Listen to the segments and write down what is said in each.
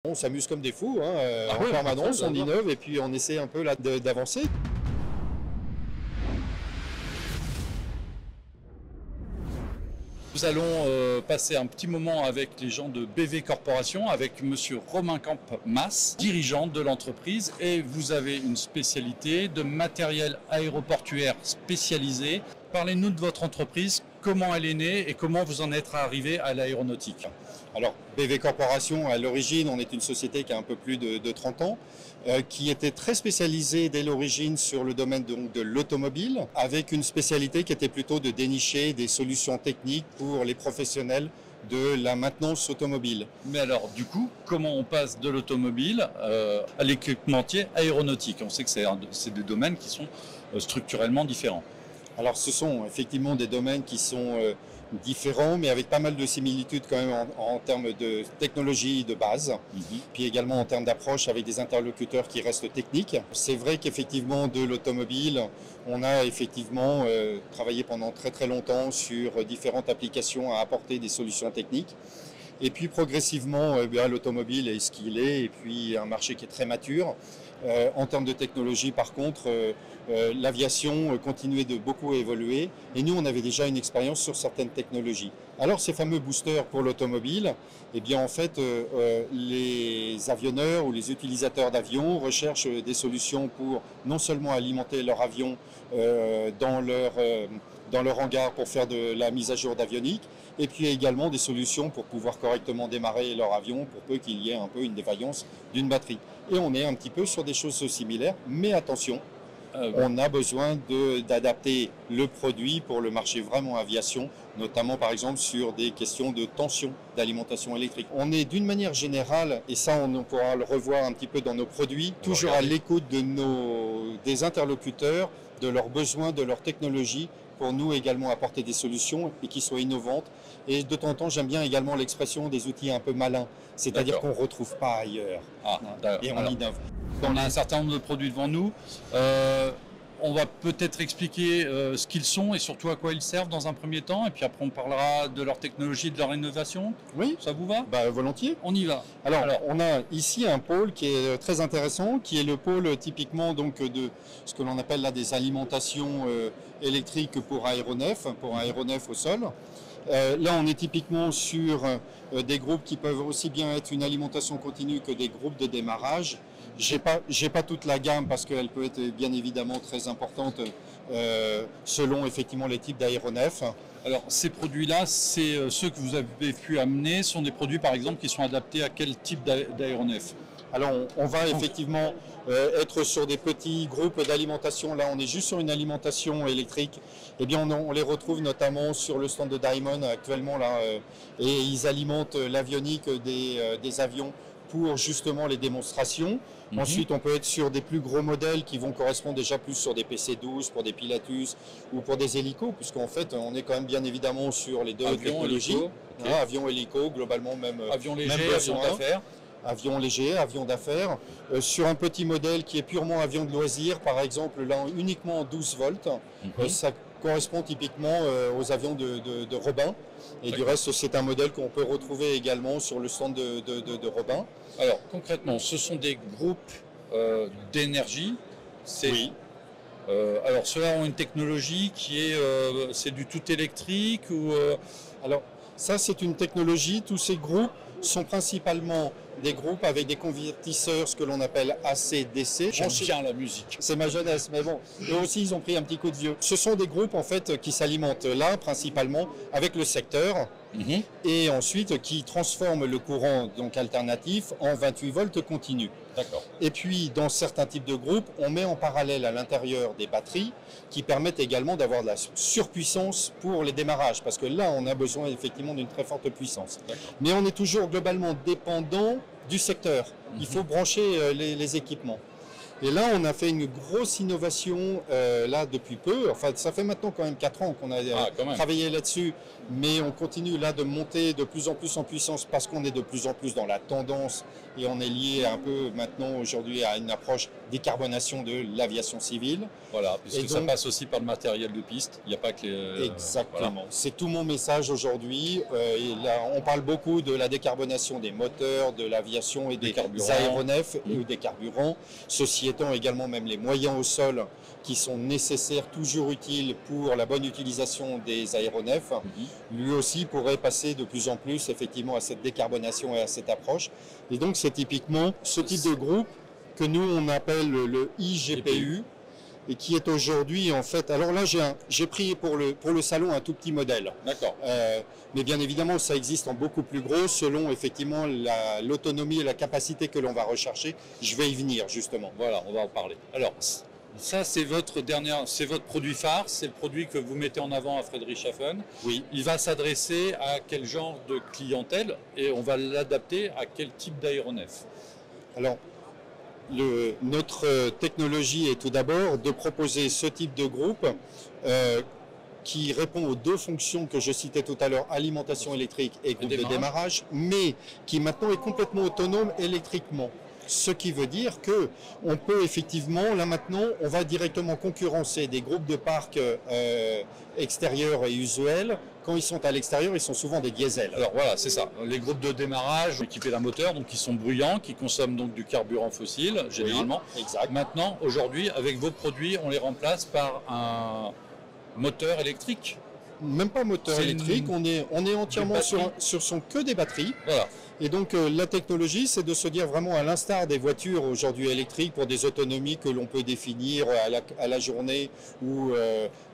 On s'amuse comme des fous, hein, Ah en ouais, permanence, on d'accord. innove et puis on essaie un peu là d'avancer. Nous allons passer un petit moment avec les gens de BV Corporation, avec monsieur Romain Camp-Mas, dirigeant de l'entreprise. Et vous avez une spécialité de matériel aéroportuaire spécialisé. Parlez-nous de votre entreprise, comment elle est née et comment vous en êtes arrivé à l'aéronautique. Alors, BV Corporation, à l'origine, on est une société qui a un peu plus de 30 ans, qui était très spécialisée dès l'origine sur le domaine de l'automobile, avec une spécialité qui était plutôt de dénicher des solutions techniques pour les professionnels de la maintenance automobile. Mais alors, du coup, comment on passe de l'automobile à l'équipementier aéronautique? On sait que c'est des domaines qui sont structurellement différents. Alors, ce sont effectivement des domaines qui sont différents, mais avec pas mal de similitudes quand même en termes de technologie de base, puis également en termes d'approche avec des interlocuteurs qui restent techniques. C'est vrai qu'effectivement de l'automobile, on a effectivement travaillé pendant très très longtemps sur différentes applications à apporter des solutions techniques. Et puis progressivement, l'automobile est ce qu'il est, et puis un marché qui est très mature. En termes de technologie, par contre, l'aviation continuait de beaucoup évoluer, et nous, on avait déjà une expérience sur certaines technologies. Alors, ces fameux boosters pour l'automobile, eh bien, en fait, les avionneurs ou les utilisateurs d'avions recherchent des solutions pour non seulement alimenter leur avion dans leur hangar pour faire de la mise à jour d'avionique, et puis également des solutions pour pouvoir correctement démarrer leur avion pour peu qu'il y ait un peu une défaillance d'une batterie. Et on est un petit peu sur des choses similaires, mais attention, on a besoin d'adapter le produit pour le marché vraiment aviation, notamment par exemple sur des questions de tension d'alimentation électrique. On est d'une manière générale, et ça on pourra le revoir un petit peu dans nos produits, toujours à l'écoute des interlocuteurs, de leurs besoins, de leur technologie, pour nous également apporter des solutions et qui soient innovantes. Et de temps en temps, j'aime bien également l'expression des outils un peu malins, c'est-à-dire qu'on ne retrouve pas ailleurs. Et on innove. On a un certain nombre de produits devant nous. On va peut-être expliquer ce qu'ils sont et surtout à quoi ils servent dans un premier temps. Et puis après, on parlera de leur technologie, de leur innovation. Oui. Ça vous va? Volontiers. On y va. Alors, on a ici un pôle qui est très intéressant, qui est le pôle typiquement donc, de ce que l'on appelle là des alimentations électriques pour aéronefs au sol. Là, on est typiquement sur des groupes qui peuvent aussi bien être une alimentation continue que des groupes de démarrage. J'ai pas toute la gamme parce qu'elle peut être bien évidemment très importante selon effectivement les types d'aéronefs. Alors, ces produits-là, c'est ceux que vous avez pu amener, sont des produits par exemple qui sont adaptés à quel type d'aéronef? Alors, on va effectivement être sur des petits groupes d'alimentation. Là, on est juste sur une alimentation électrique. Eh bien, on les retrouve notamment sur le stand de Diamond actuellement là, et ils alimentent l'avionique des avions pour justement les démonstrations. Ensuite, on peut être sur des plus gros modèles qui vont correspondre déjà plus sur des PC-12, pour des Pilatus ou pour des hélicos, puisqu'en fait, on est quand même bien évidemment sur les deux technologies. Avion, hélico, globalement même. Avion léger, avion d'affaires. Avion léger, avion d'affaires, sur un petit modèle qui est purement avion de loisir, par exemple là uniquement 12 volts, ça correspond typiquement aux avions de Robin, et du reste c'est un modèle qu'on peut retrouver également sur le stand de Robin. Alors concrètement, ce sont des groupes d'énergie. Oui. Alors ceux-là ont une technologie qui est, c'est du tout électrique ou Alors ça c'est une technologie, tous ces groupes sont principalement des groupes avec des convertisseurs, ce que l'on appelle AC-DC. J'aime bien la musique. C'est ma jeunesse, mais bon, eux aussi ils ont pris un petit coup de vieux. Ce sont des groupes en fait qui s'alimentent là principalement avec le secteur et ensuite qui transforment le courant donc alternatif en 28 volts continu. D'accord. Et puis dans certains types de groupes, on met en parallèle à l'intérieur des batteries qui permettent également d'avoir de la surpuissance pour les démarrages, parce que là on a besoin effectivement d'une très forte puissance. Mais on est toujours globalement dépendant du secteur. Il faut brancher les équipements. Et là, on a fait une grosse innovation là depuis peu. Enfin, ça fait maintenant quand même 4 ans qu'on a travaillé là-dessus, mais on continue là de monter de plus en plus en puissance parce qu'on est de plus en plus dans la tendance et on est lié un peu maintenant aujourd'hui à une approche décarbonation de l'aviation civile. Voilà, puisque ça passe aussi par le matériel de piste. Il n'y a pas que les... Exactement. Voilà. C'est tout mon message aujourd'hui. On parle beaucoup de la décarbonation des moteurs, de l'aviation et des aéronefs ou des carburants. Ceci étant également même les moyens au sol qui sont nécessaires, toujours utiles pour la bonne utilisation des aéronefs, lui aussi pourrait passer de plus en plus effectivement à cette décarbonation et à cette approche. Et donc c'est typiquement ce type de groupe que nous on appelle le IGPU et qui est aujourd'hui en fait, alors là j'ai pris pour le salon un tout petit modèle. D'accord. Mais bien évidemment ça existe en beaucoup plus gros selon effectivement l'autonomie et la capacité que l'on va rechercher. Je vais y venir justement. Voilà, on va en parler. Alors ça, c'est votre produit phare, c'est le produit que vous mettez en avant à Friedrichshafen. Oui. Il va s'adresser à quel genre de clientèle et on va l'adapter à quel type d'aéronef? Alors, notre technologie est tout d'abord de proposer ce type de groupe qui répond aux deux fonctions que je citais tout à l'heure, alimentation électrique et groupe de démarrage, mais qui maintenant est complètement autonome électriquement. Ce qui veut dire que on peut effectivement, là maintenant, on va directement concurrencer des groupes de parcs extérieurs et usuels. Quand ils sont à l'extérieur, ils sont souvent des diesels. Alors voilà, c'est ça. Les groupes de démarrage équipés d'un moteur, donc qui sont bruyants, qui consomment donc du carburant fossile, généralement. Oui, exact. Maintenant, aujourd'hui, avec vos produits, on les remplace par un moteur électrique. Même pas moteur électrique, on est entièrement sur son que des batteries. Voilà. Et donc la technologie, c'est de se dire vraiment à l'instar des voitures aujourd'hui électriques pour des autonomies que l'on peut définir à la journée ou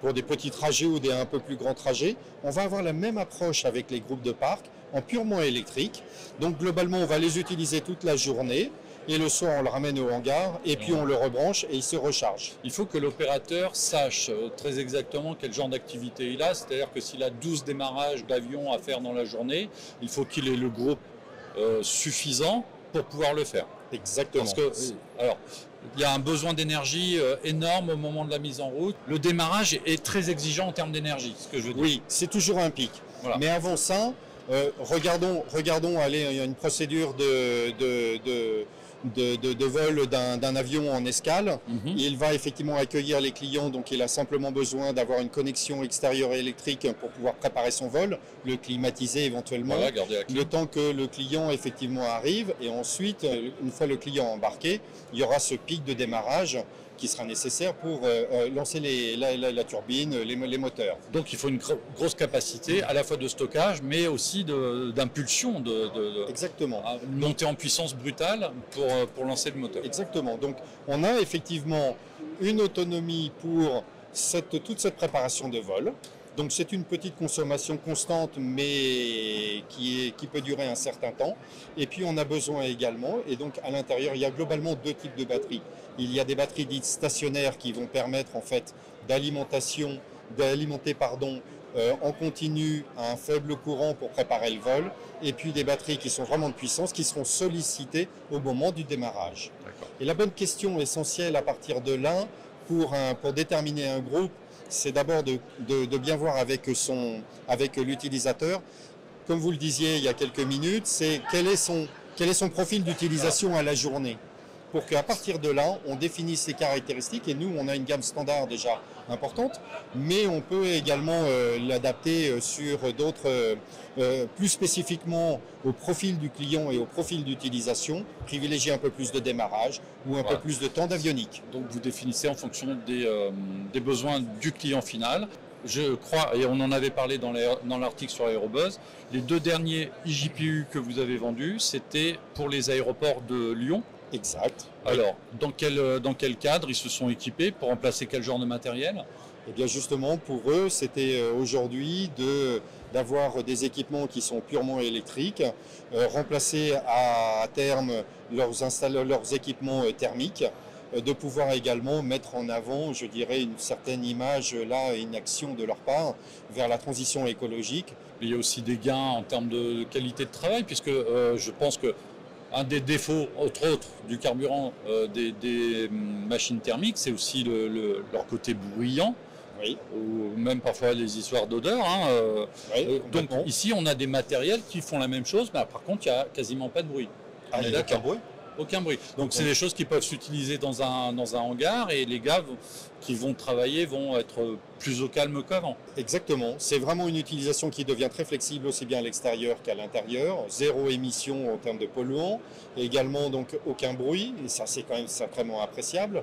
pour des petits trajets ou des un peu plus grands trajets. On va avoir la même approche avec les groupes de parc en purement électrique. Donc globalement, on va les utiliser toute la journée. Et le soir, on le ramène au hangar et puis on le rebranche et il se recharge. Il faut que l'opérateur sache très exactement quel genre d'activité il a. C'est-à-dire que s'il a 12 démarrages d'avion à faire dans la journée, il faut qu'il ait le groupe suffisant pour pouvoir le faire. Exactement. Parce que, alors, il y a un besoin d'énergie énorme au moment de la mise en route. Le démarrage est très exigeant en termes d'énergie, ce que je veux dire. Oui, c'est toujours un pic. Voilà. Mais avant ça, regardons, allez, il y a une procédure de vol d'un avion en escale. Il va effectivement accueillir les clients, donc il a simplement besoin d'avoir une connexion extérieure et électrique pour pouvoir préparer son vol, le climatiser éventuellement, voilà, le temps que le client effectivement arrive. Et ensuite, une fois le client embarqué, il y aura ce pic de démarrage qui sera nécessaire pour lancer la turbine, les moteurs. Donc il faut une grosse capacité à la fois de stockage, mais aussi d'impulsion, Exactement. Monter en puissance brutale pour lancer le moteur. Exactement. Donc on a effectivement une autonomie pour toute cette préparation de vol. Donc c'est une petite consommation constante, mais qui peut durer un certain temps. Et puis on a besoin également, et donc à l'intérieur, il y a globalement deux types de batteries. Il y a des batteries dites stationnaires qui vont permettre en fait d'alimenter en continu à un faible courant pour préparer le vol. Et puis des batteries qui sont vraiment de puissance, qui seront sollicitées au moment du démarrage. Et la bonne question essentielle à partir de là, pour déterminer un groupe, c'est d'abord de bien voir avec l'utilisateur. Comme vous le disiez il y a quelques minutes, c'est quel est son profil d'utilisation à la journée. Pour qu'à partir de là, on définisse ses caractéristiques. Et nous, on a une gamme standard déjà importante, mais on peut également l'adapter sur d'autres, plus spécifiquement au profil du client et au profil d'utilisation, privilégier un peu plus de démarrage ou un peu plus de temps d'avionique. Donc vous définissez en fonction des besoins du client final. Je crois, et on en avait parlé dans l'article sur Aérobuzz, les deux derniers IJPU que vous avez vendus, c'était pour les aéroports de Lyon. Exact. Alors, dans quel cadre ils se sont équipés pour remplacer quel genre de matériel? Eh bien justement, pour eux, c'était aujourd'hui d'avoir des équipements qui sont purement électriques, remplacer à terme leurs équipements thermiques, de pouvoir également mettre en avant, je dirais, une certaine image, là, une action de leur part vers la transition écologique. Il y a aussi des gains en termes de qualité de travail, puisque je pense que Un des défauts, entre autres, du carburant des machines thermiques, c'est aussi leur côté bruyant. Oui. Ou même parfois les histoires d'odeur. Hein, Oui, donc ici, on a des matériels qui font la même chose, mais par contre, il n'y a quasiment pas de bruit. Ah, il n'y a aucun bruit. Aucun bruit. Donc c'est des choses qui peuvent s'utiliser dans un hangar et les gars qui vont travailler vont être plus au calme qu'avant. Exactement. C'est vraiment une utilisation qui devient très flexible aussi bien à l'extérieur qu'à l'intérieur. Zéro émission en termes de polluants. Et également donc aucun bruit. Et ça c'est quand même sacrément appréciable.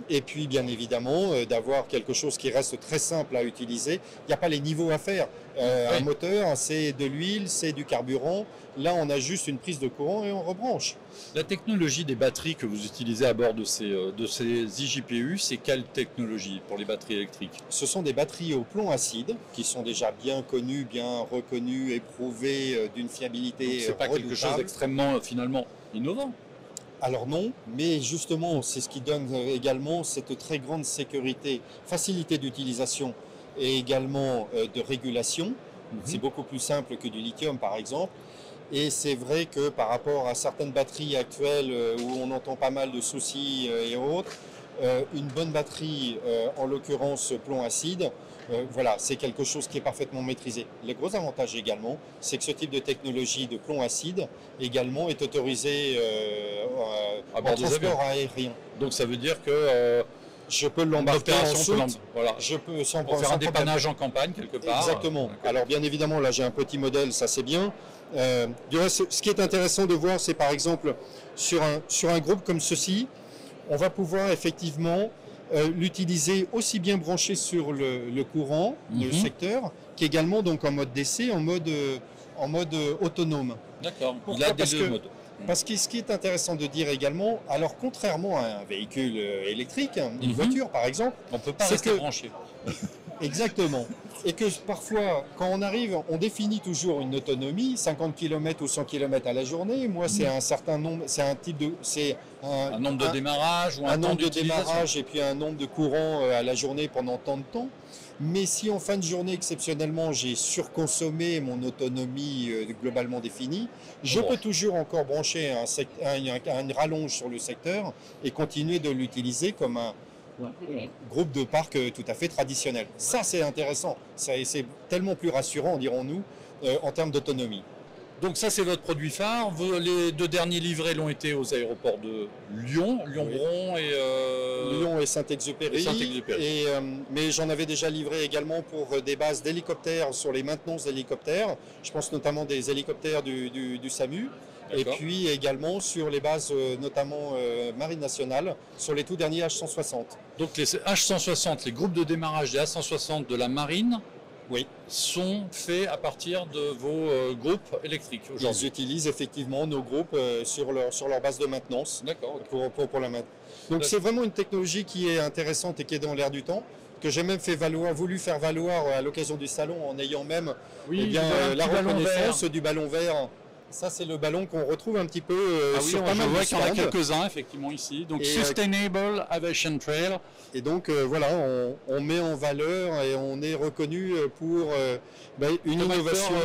Et puis bien évidemment d'avoir quelque chose qui reste très simple à utiliser. Il n'y a pas les niveaux à faire. Un moteur, c'est de l'huile, c'est du carburant. Là, on a juste une prise de courant et on rebranche. La technologie des batteries que vous utilisez à bord de ces IJPU, c'est quelle technologie pour les batteries électriques? Ce sont des batteries au plomb acide qui sont déjà bien connues, bien reconnues, éprouvées, d'une fiabilité c'est pas quelque chose d'extrêmement finalement innovant. Alors non, mais justement, c'est ce qui donne également cette très grande sécurité, facilité d'utilisation et également de régulation. C'est beaucoup plus simple que du lithium par exemple. Et c'est vrai que par rapport à certaines batteries actuelles où on entend pas mal de soucis et autres, une bonne batterie, en l'occurrence plomb acide, voilà, c'est quelque chose qui est parfaitement maîtrisé. Le gros avantage également, c'est que ce type de technologie de plomb acide également est autorisé en transport aérien. Donc ça veut dire que je peux l'embarquer en soute. Voilà. Je peux sans faire un dépannage en campagne quelque part. Exactement. Alors bien évidemment, là j'ai un petit modèle, ça c'est bien. Du reste, ce qui est intéressant de voir, c'est par exemple sur un groupe comme ceci, on va pouvoir effectivement l'utiliser aussi bien branché sur le courant, le secteur, qu'également donc en mode d'essai, en mode autonome. D'accord. Il a des deux modes. Parce que ce qui est intéressant de dire également, alors contrairement à un véhicule électrique, une voiture par exemple, on ne peut pas rester branché. Exactement. Et que parfois, quand on arrive, on définit toujours une autonomie, 50 km ou 100 km à la journée. Moi, c'est un certain nombre, c'est un type de, c'est un nombre de démarrage ou un nombre de démarrage et puis un nombre de courants à la journée pendant tant de temps. Mais si en fin de journée, exceptionnellement, j'ai surconsommé mon autonomie globalement définie, je peux toujours encore brancher une rallonge sur le secteur et continuer de l'utiliser comme un groupe de parc tout à fait traditionnel. Ça, c'est intéressant. C'est tellement plus rassurant, dirons-nous, en termes d'autonomie. Donc ça, c'est votre produit phare. Les deux derniers livrets l'ont été aux aéroports de Lyon, Lyon-Bron et... Lyon et Saint-Exupéry. Mais j'en avais déjà livré également pour des bases d'hélicoptères sur les maintenances d'hélicoptères. Je pense notamment des hélicoptères du SAMU. Et puis également sur les bases notamment Marine Nationale, sur les tout derniers H160. Donc les H160, les groupes de démarrage des H160 de la Marine, sont faits à partir de vos groupes électriques aujourd'hui. Ils utilisent effectivement nos groupes sur leur base de maintenance pour la maintenance. Donc c'est vraiment une technologie qui est intéressante et qui est dans l'air du temps, que j'ai même voulu faire valoir à l'occasion du salon en ayant même la reconnaissance du ballon vert. Ça, c'est le ballon qu'on retrouve un petit peu sur pas mal de stands. Il y en a quelques-uns, effectivement, ici. Donc, Sustainable Aviation Trail. Et donc, voilà, on met en valeur et on est reconnu pour une innovation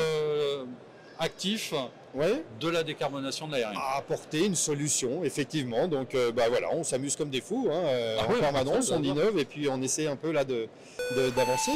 actif de la décarbonation de l'aérien. À apporter une solution, effectivement. Donc, voilà, on s'amuse comme des fous. En permanence, on innove et puis on essaie un peu là d'avancer.